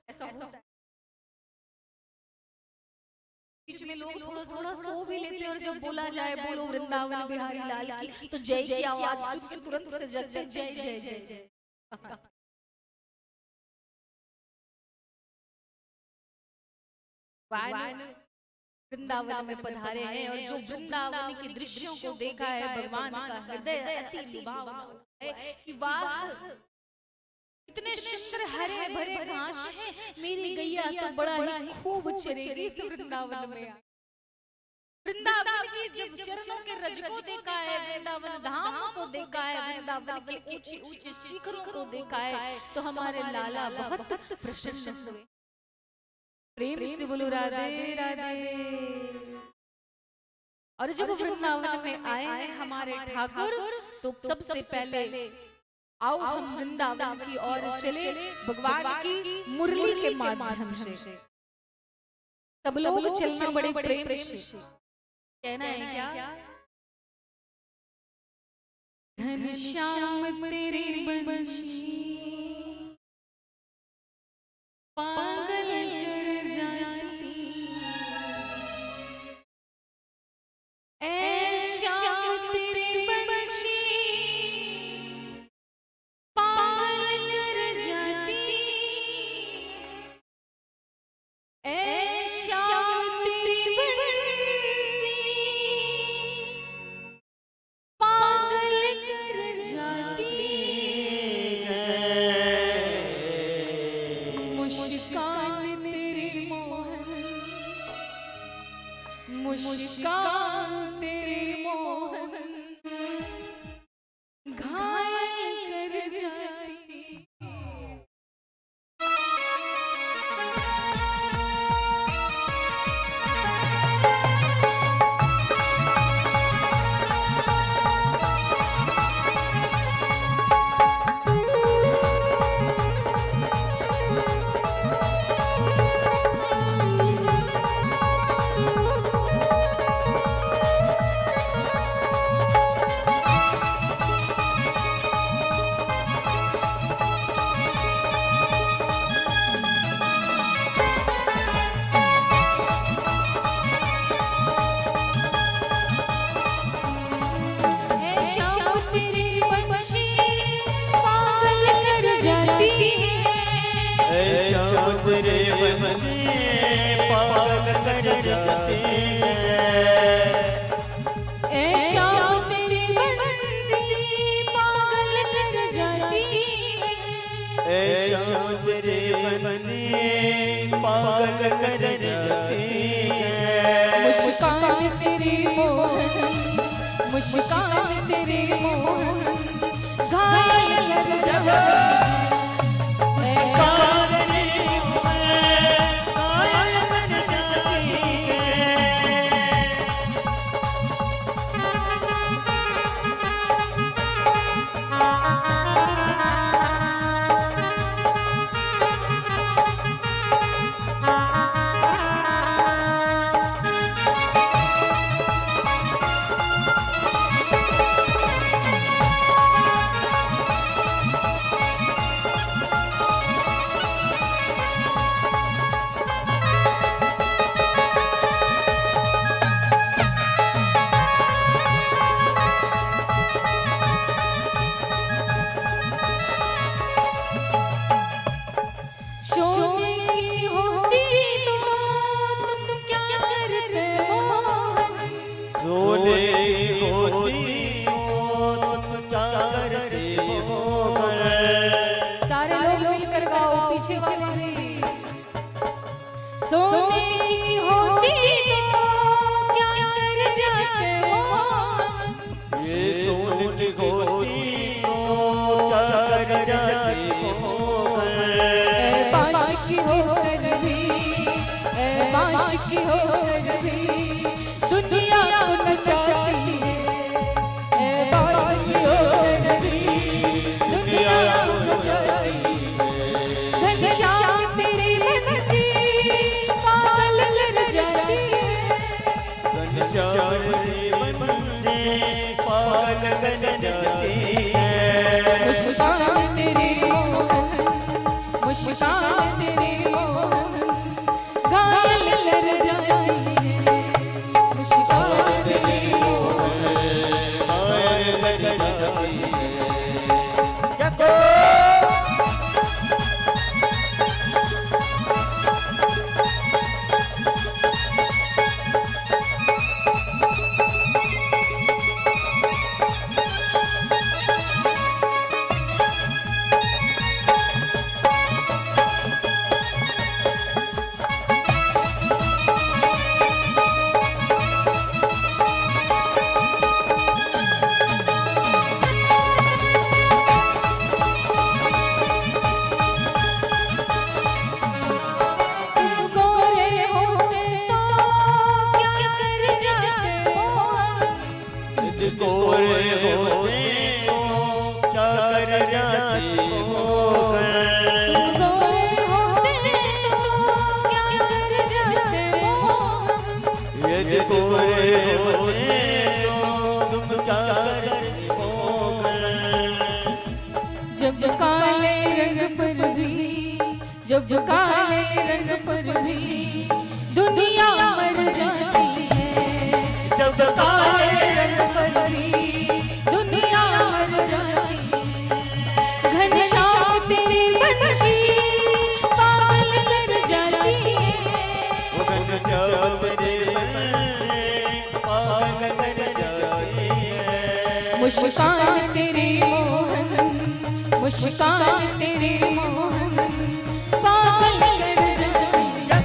ऐसा होता है, बीच में लोग थोड़ा थोड़ा सो भी लेते हैं, और जब बोला जाए बोलो वृंदावन बिहारी लाल की, तो जय की आवाज सुन के तुरंत से जगते जय जय जय जय। वृंदावन में पधारे हैं, और जो वृंदावन के दृश्यों को देखा है, भगवान का हृदय अति लुभावना है कि वाह, इतने सुंदर हरे भरे घास हैं, मेरी गैया तो बड़ा ही खूब चरेगी इस वृंदावन में। वृंदावन की जब चरणों के रज को देखा है, वृंदावन धाम को देखा है, वृंदावन के ऊंचे ऊंचे शिखरों को देखा है, तो हमारे लाला बहुत प्रसन्न हुए। प्रेम से बोलो राधे राधे। और जब वृंदावन में आए हैं हमारे ठाकुर, तो सबसे पहले आओ हम वृंदावन की ओर चले, भगवान की मुरली के माध्यम से। सब लोग चलना बड़े प्रेम से, कहना है क्या? घनश्याम तेरी बंशी पागल कर जाती, ऐ श्याम तेरी बंशी पागल कर जाती, ऐ श्याम तेरी बंशी पागल कर जाती, मुस्कान तेरी मोहन घायल कर जाती। तेरे बंसी पागल कर जाती है, ऐ श्याम तेरी बंसी पागल कर जाती, ऐ श्याम तेरे बंसी पागल कर जाती है। मुस्कान तेरी मोहन, मुस्कान तेरी मोहन घायल कर जाती। मिलकर गाओ पीछे वाले। सोने की होती क्या कर जाते हो, ये सोने की होती क्या कर जाती हो। बांश की होकर भी, बांश की होकर भी दुनिया को नचाती है। बांश की होकर भी दुनिया को नचाती है। घनश्याम तेरी बंसी पागल कर जाती है। घनश्याम तेरी बंसी पागल कर जाती है। मुस्कान तेरी मोहन, मुस्कान तेरी मोहन घायल कर जाती है। मुस्कान तेरी मोहन घायल कर जाती है। गोरे होते हो क्या कर जाती हो। गोरे होते तो क्या कर जाते हो। यदि गोरे होते तो तुम क्या करती हो। जब काले रंग पर भी, जब काले रंग पर भी दुनिया मर जाती है। जब काले रंग पर भी दुनिया मर जाती है। घनश्याम तेरी बंसी पागल कर जाती है। घनश्याम तेरी बंसी पागल कर जाती है। मुस्कान तेरी मोहन, मुस्कान तेरी मोहन पागल कर जाती है।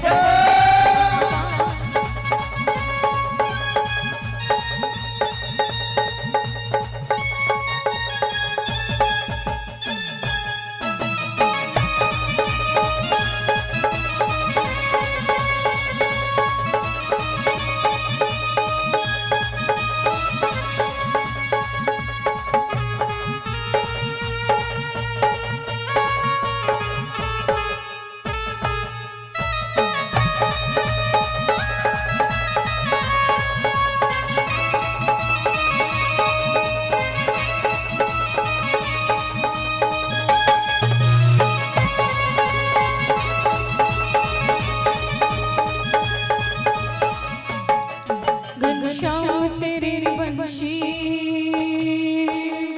घनश्याम तेरी बंसी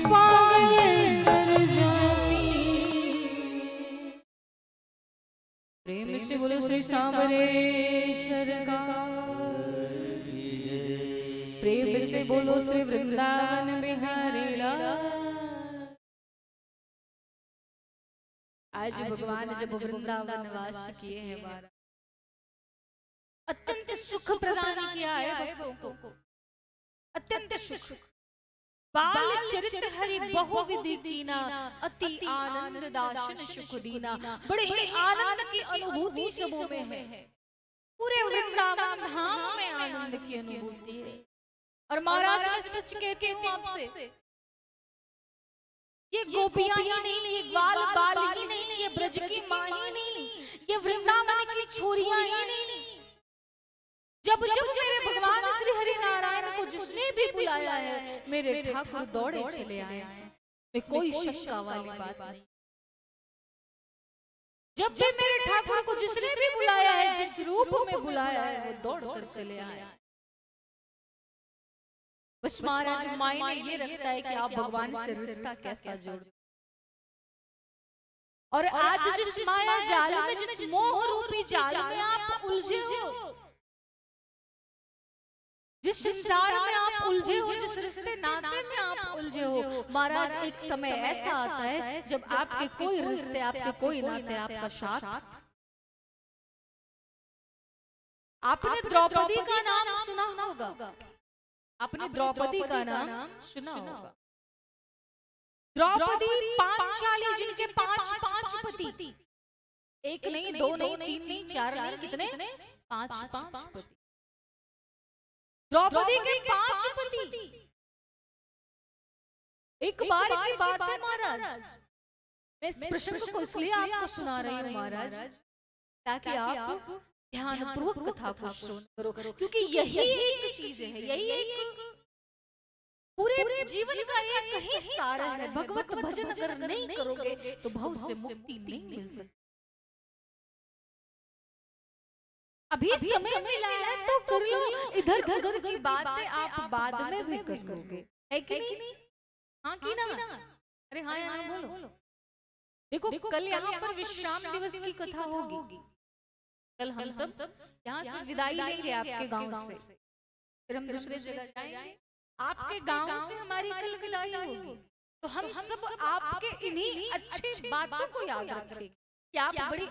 पागल कर जाती। प्रेम से बोलो श्री सांबरेश्वर का। प्रेम से बोलो श्री वृंदावन बिहारी लाल। आज भगवान जब वृंदावन वास किए हैं, अत्यंत सुख प्रदान किया है भक्तों को, अत्यंत सुख। बाल चरित हरि बहुविधि कीना, अति आनंद दाशन सुख दीना। बड़े ही आनंद की अनुभूति सबों में है। पूरे वृंदावन धाम में आनंद की अनुभूति है। और महाराज मैं सच कहती हूँ आपसे, ये गोपियां ही नहीं, ये ग्वाल बाल ही नहीं, ये ब्रज की माँ ही नहीं, ये वृंदावन की छोरियां ही नहीं। जब जब मेरे भगवान श्री हरि नारायण को जिसने भी बुलाया है, मेरे ठाकुर दौड़े चले आए हैं। में कोई शंका वाली बात नहीं। जब भी मेरे ठाकुर को जिसने भी बुलाया है, जिस रूप में बुलाया है, वो दौड़ कर चले आए। बस महाराज मायने ये रखता है कि आप भगवान से रिश्ता कैसा जोड़। और आज जिस माया जाल में, जिस मोह रूपी जाल में आप उलझे हो, जिस संसार में आप उलझे हो, जिस रिश्ते नाते में आप उलझे हो, महाराज एक समय ऐसा आता है जब आपके कोई रिश्ते, आपके कोई नाते आपका साथ। आपने द्रौपदी का नाम सुना होगा, आपने द्रौपदी का नाम सुना होगा। द्रौपदी पांचाली, जिनके पांच पति, एक नहीं, दो नहीं, तीन नहीं, चार नहीं, कितने? पांच पति। द्रौपदी के पांच पति। एक बार की बात है महाराज, मैं इस प्रसंग को इसलिए आपको सुना रही हूँ महाराज, ताकि आप ध्यानपूर्वक कथा को श्रवण करो, क्योंकि यही एक चीज है, यही एक पूरे जीवन का एक ही सार है। भगवत भजन अगर नहीं करोगे तो भव से मुक्ति नहीं मिल सकती। अभी समय मिला है तो कर लो, इधर उधर की बातें आप बाद में भी कर लोगे, है कि नहीं? हाँ कि ना? अरे हाँ या ना बोलो। देखो कल यहाँ पर विश्राम दिवस की कथा होगी। कल हम सब यहाँ से विदाई लेंगे आपके गांव से, फिर हम दूसरे जगह जाएंगे। आपके गांव से हमारी कल विदाई होगी, तो हम सब आपके इन्हीं अच्छी बातों को याद रखेंगे कि आप बड़ी